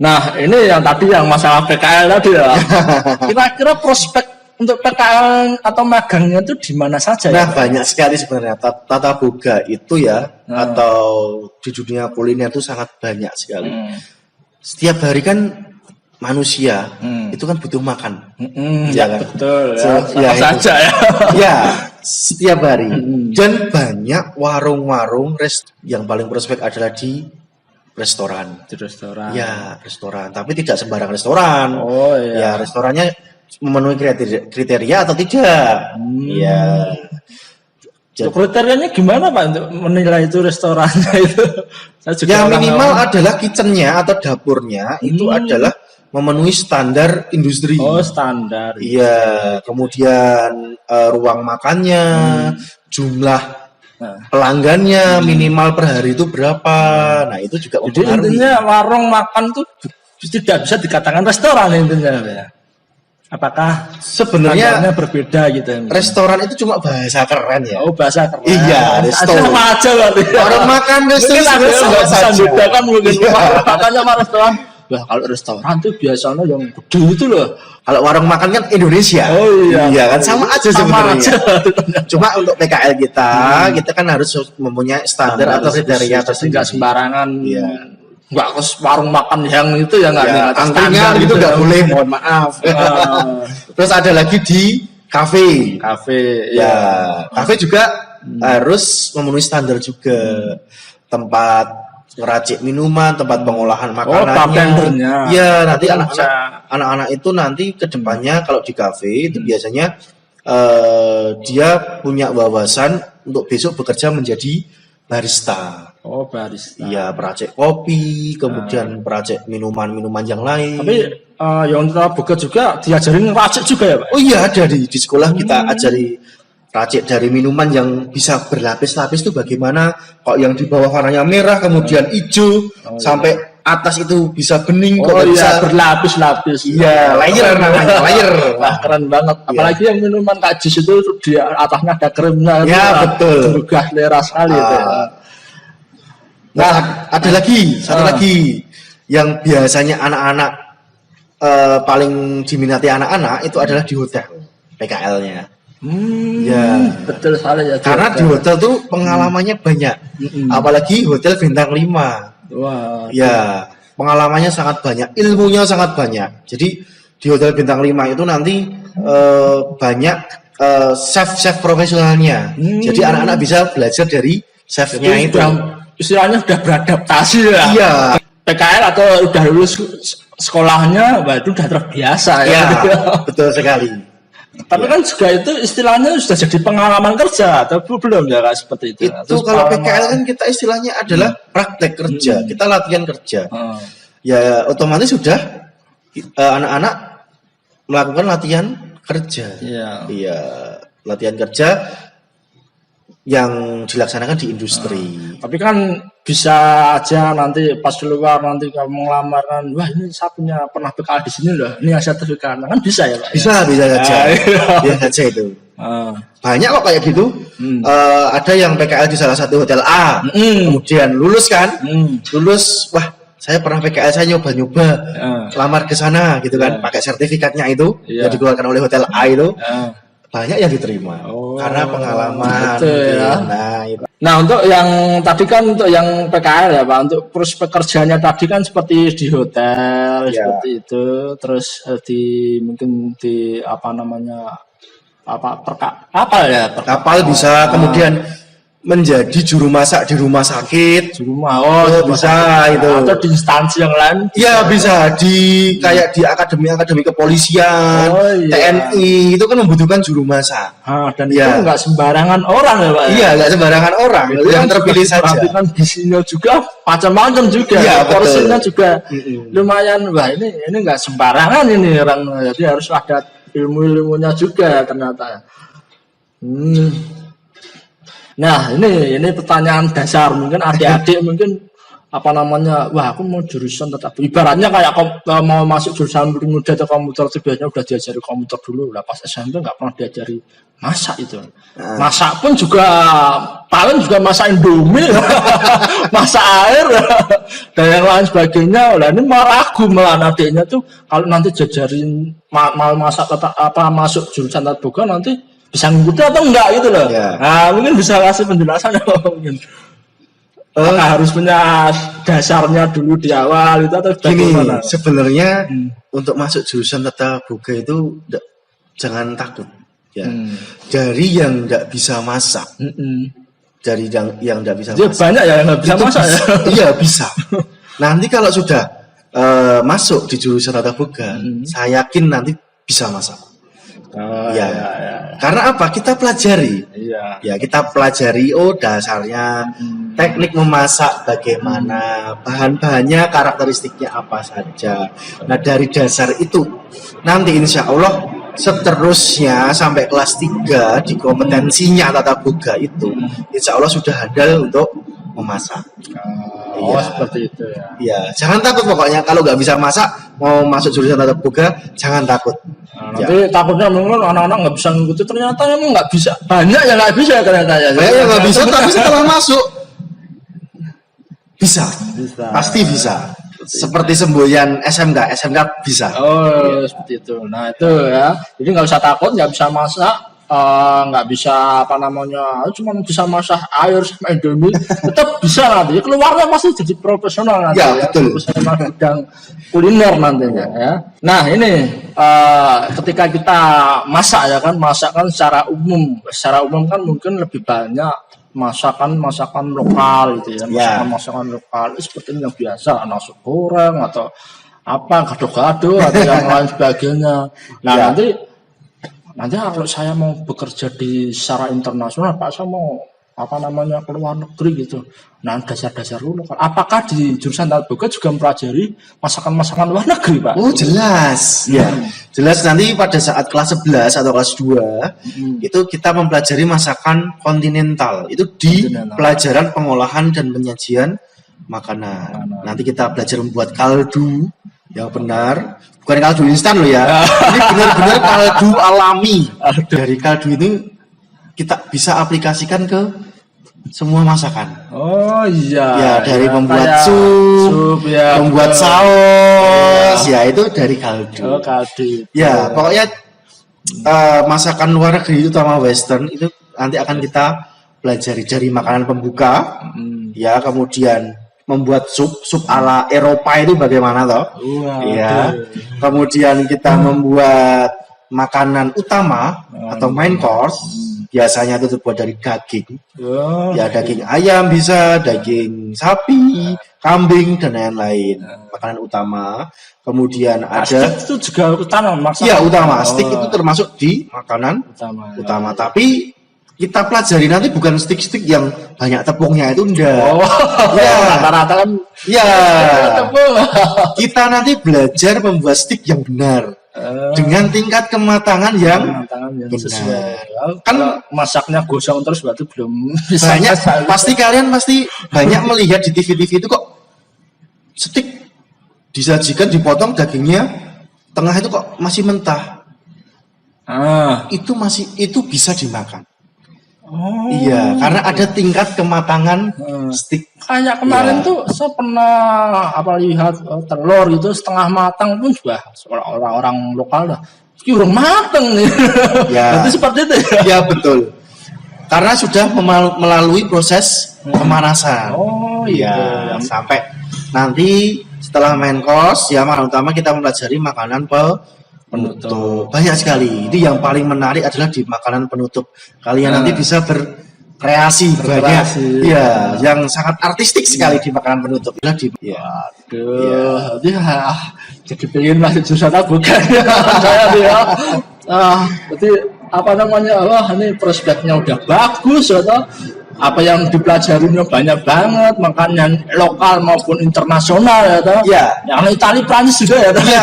Nah, ini yang tadi yang masalah PKL tadi ya. Kira-kira prospek untuk PKL atau magangnya itu di mana saja Nah, ya? banyak sekali sebenarnya tata boga itu ya, atau di dunia kuliner itu sangat banyak sekali. Setiap hari kan manusia itu kan butuh makan. Ya, kan? betul ya. Ya, saja ya. Ya, setiap hari. Dan banyak warung-warung yang paling prospek adalah di restoran. Di restoran. Ya, restoran. Tapi tidak sembarang restoran. Oh iya. Ya, restorannya memenuhi kriteria atau tidak. Ya. Kriterianya gimana Pak untuk menilai itu restorannya itu? Saya juga yang minimal adalah kitchennya atau dapurnya itu adalah memenuhi standar industri. Oh, standar. Iya, kemudian ruang makannya, jumlah pelanggannya minimal per hari itu berapa. Nah, itu juga jadi intinya warung makan tuh tidak bisa dikatakan restoran intinya ya. Apakah sebenarnya berbeda gitu? Restoran itu cuma bahasa keren ya. Oh, bahasa keren. Iya, restoran. Sama aja berarti. Warung makan restoran sama saja. Kan mungkin makanya sama restoran. Wah, kalau restoran tuh biasanya yang gede itu loh. Kalau warung makan kan Indonesia. Oh iya. Iya kan sama aja sebenarnya. Cuma untuk PKL kita kan harus mempunyai standar atau kriteria tersendiri. Enggak sembarangan. Iya. Enggak ke warung makan yang itu ya enggak ya, angkringan itu enggak boleh, mohon maaf. Terus ada lagi di kafe. Ya, kafe juga harus memenuhi standar juga. Tempat ngeracik minuman, tempat pengolahan makanannya. Ya, nanti anak-anak itu nanti kedepannya kalau di kafe itu biasanya dia punya wawasan untuk besok bekerja menjadi barista. Oh, barista. Iya, peracik kopi, kemudian peracik minuman-minuman yang lain. Tapi yang kita buka juga diajarin racik juga ya Pak? Oh iya, ada di sekolah kita ajari racik dari minuman yang bisa berlapis-lapis itu bagaimana. Kok yang di bawah warnanya merah, kemudian hijau, sampai atas itu bisa bening. Oh iya, bisa berlapis-lapis. Iya, layer namanya, layer. Wah, keren banget. Apalagi yang minuman kayak jus itu di atasnya ada kremnya. Ya, betul. Juga selera sekali itu. Nah, ada lagi, satu lagi yang biasanya anak-anak paling diminati anak-anak itu adalah di hotel PKL-nya. Ya, betul sekali ya. Karena di hotel tuh pengalamannya banyak, apalagi hotel bintang 5. Wah. Ya, pengalamannya sangat banyak, ilmunya sangat banyak. Jadi di hotel bintang 5 itu nanti banyak chef profesionalnya. Jadi anak-anak bisa belajar dari chefnya itu. Istilahnya sudah beradaptasi ya. Iya. PKL atau udah lulus sekolahnya, wah itu udah terbiasa ya. Betul sekali. Tapi kan juga itu istilahnya sudah jadi pengalaman kerja atau belum ya Kak, seperti itu. Itu kalau PKL kan kita istilahnya adalah praktek kerja, kita latihan kerja. Ya otomatis sudah anak-anak melakukan latihan kerja. Iya, latihan kerja yang dilaksanakan di industri. Tapi kan bisa aja nanti pas keluar nanti kamu melamar kan, wah ini saya pernah PKL di sini loh, ini sertifikat kan bisa ya Pak? Bisa saja, bisa saja itu. Banyak kok kayak gitu. Ada yang PKL di salah satu hotel A, kemudian lulus kan, lulus, wah saya pernah PKL, saya nyoba-nyoba lamar ke sana gitu kan, pakai sertifikatnya itu yang dikeluarkan oleh hotel A itu. Banyak yang diterima karena pengalaman. Ya. Nah, untuk yang tadi kan untuk yang PKL ya Pak, untuk prospek kerjanya tadi kan seperti di hotel seperti itu, terus mungkin di kapal bisa, kemudian menjadi juru masak di rumah sakit, bisa itu, atau di instansi yang lain. Iya bisa kayak di akademi kepolisian, TNI itu kan membutuhkan juru masak. Dan itu nggak sembarangan orang ya Pak. Iya, nggak sembarangan orang. Itu yang terpilih saja. Kan gizinya juga macam-macam juga. Iya, porsinya juga lumayan. Wah ini nggak sembarangan ini orang. Jadi harus ada ilmunya juga ternyata. Nah ini pertanyaan dasar, mungkin adik-adik mungkin wah aku mau jurusan tetap, ibaratnya kayak mau masuk jurusan muda atau komputer itu biasanya udah diajari komputer dulu lah, pas SMP nggak pernah diajari masak itu. Masak pun juga paling juga masak Indomie, masak air, dan yang lain sebagainya. Lah ini malah ragu malah adiknya tuh kalau nanti jajarin mau masak masuk jurusan tata boga nanti bisa ngikuti atau enggak gitu loh. Ya. Nah, mungkin bisa kasih penjelasan mungkin. Apakah harus punya dasarnya dulu di awal itu atau Gini, bagaimana? sebenarnya untuk masuk jurusan tata boga itu jangan takut ya. Dari yang nggak bisa masak, dari yang nggak bisa Dia masak. banyak ya yang nggak bisa Itu masak ya. Iya bisa. Nanti kalau sudah masuk di jurusan tata boga, saya yakin nanti bisa masak. Ya. Karena apa? Kita pelajari. Iya. Ya kita pelajari dasarnya teknik memasak bagaimana, bahan-bahannya, karakteristiknya apa saja. Nah dari dasar itu nanti insya Allah seterusnya sampai kelas 3 di kompetensinya tata boga itu insya Allah sudah handal untuk memasak. Oh, Iya. seperti itu ya. Iya, jangan takut pokoknya kalau nggak bisa masak mau masuk jurusan tata boga jangan takut. Nah, nanti takutnya mungkin anak-anak nggak bisa ngikuti, ternyata emang nggak bisa, banyak yang nggak bisa ternyata ya. Banyak yang nggak bisa tapi setelah masuk bisa. Bisa. Pasti bisa. Seperti semboyan SMK bisa. Oh, seperti itu. Nah itu ya, jadi nggak usah takut, nggak bisa masak, nggak bisa apa namanya, cuma bisa masak air sama Indomie, tetap bisa nanti. Keluarnya pasti jadi profesional nanti Ya, betul. Profesional bidang kuliner nantinya ya. Nah ini ketika kita masak ya kan, masakan secara umum kan mungkin lebih banyak masakan lokal gitu ya, masakan lokal seperti yang biasa, nasi goreng atau apa gado-gado atau yang lain sebagainya. Nah nanti kalau saya mau bekerja di secara internasional, Pak, saya mau apa namanya ke luar negeri gitu. Nah dasar-dasar lokal. Apakah di jurusan tata boga juga mempelajari masakan-masakan luar negeri, Pak? Oh jelas, ya jelas nanti pada saat kelas 11 atau kelas 2 itu kita mempelajari masakan kontinental. Itu di pelajaran pengolahan dan penyajian makanan. Nanti kita belajar membuat kaldu yang benar, bukan kaldu instan loh ya. Ini benar-benar kaldu alami. Dari kaldu ini kita bisa aplikasikan ke semua masakan. Oh iya. Ya dari membuat kayak sup ya, membuat saus, ya itu dari kaldu. Oh, kaldu. Ya, pokoknya masakan luar negeri terutama western itu nanti akan kita pelajari dari makanan pembuka. Ya, kemudian membuat sup ala Eropa itu bagaimana toh? Ya. Kemudian kita membuat makanan utama atau main course. Biasanya itu terbuat dari daging. Ya, daging ayam bisa, daging sapi, kambing dan lain-lain. Makanan utama. Kemudian ada steak itu juga utama maksudnya. Iya, utama. Steak itu termasuk di makanan utama. Tapi kita pelajari nanti bukan steak yang banyak tepungnya itu enggak. Ya, rata-rata kan ya. tepung. Kita nanti belajar membuat steak yang benar. Dengan tingkat kematangan yang sesuai. Kan masaknya gosong terus berarti belum bisa. Banyak pasti kalian banyak melihat di TV-TV itu kok steak disajikan dipotong dagingnya tengah itu kok masih mentah. Itu bisa dimakan. Iya, karena ada tingkat kematangan steak. Kayak kemarin tuh saya pernah lihat telur itu setengah matang pun juga orang lokal dah. Kurang matang nih. Ya. Itu seperti itu ya. Ya betul. Karena sudah melalui proses pemanasan. Oh iya. Sampai nanti setelah main course ya makanan utama kita mempelajari makanan penutup. Banyak sekali. Itu yang paling menarik adalah di makanan penutup. Kalian nanti bisa berkreasi banyak. Iya, yang sangat artistik sekali di makanan penutup. Jadi pengen masuk jurusan bukan saya dia. Berarti apa namanya? Wah, ini prospeknya udah bagus atau apa yang dipelajarinya banyak banget, makanan lokal maupun internasional ya toh. Iya. Yang Itali, Prancis juga ya toh. Iya,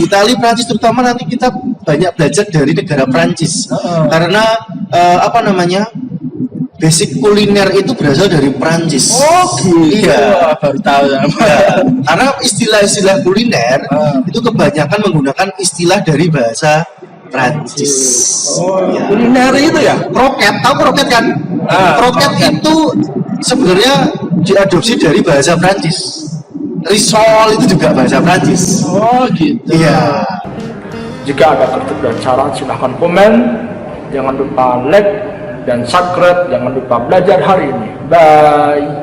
Itali, Prancis terutama nanti kita banyak belajar dari negara Prancis. Karena basic kuliner itu berasal dari Prancis. Oh gitu. Iya. Baru tahu ya. Karena istilah-istilah kuliner itu kebanyakan menggunakan istilah dari bahasa Prancis. Oh, Ya. kuliner itu ya? Kroket, tahu kroket kan? Kroket itu sebenarnya diadopsi dari bahasa Prancis. Risol itu juga bahasa Prancis. Oh gitu. Iya. Jika ada kritik dan saran silahkan komen. Jangan lupa like dan subscribe. Jangan lupa belajar hari ini. Bye.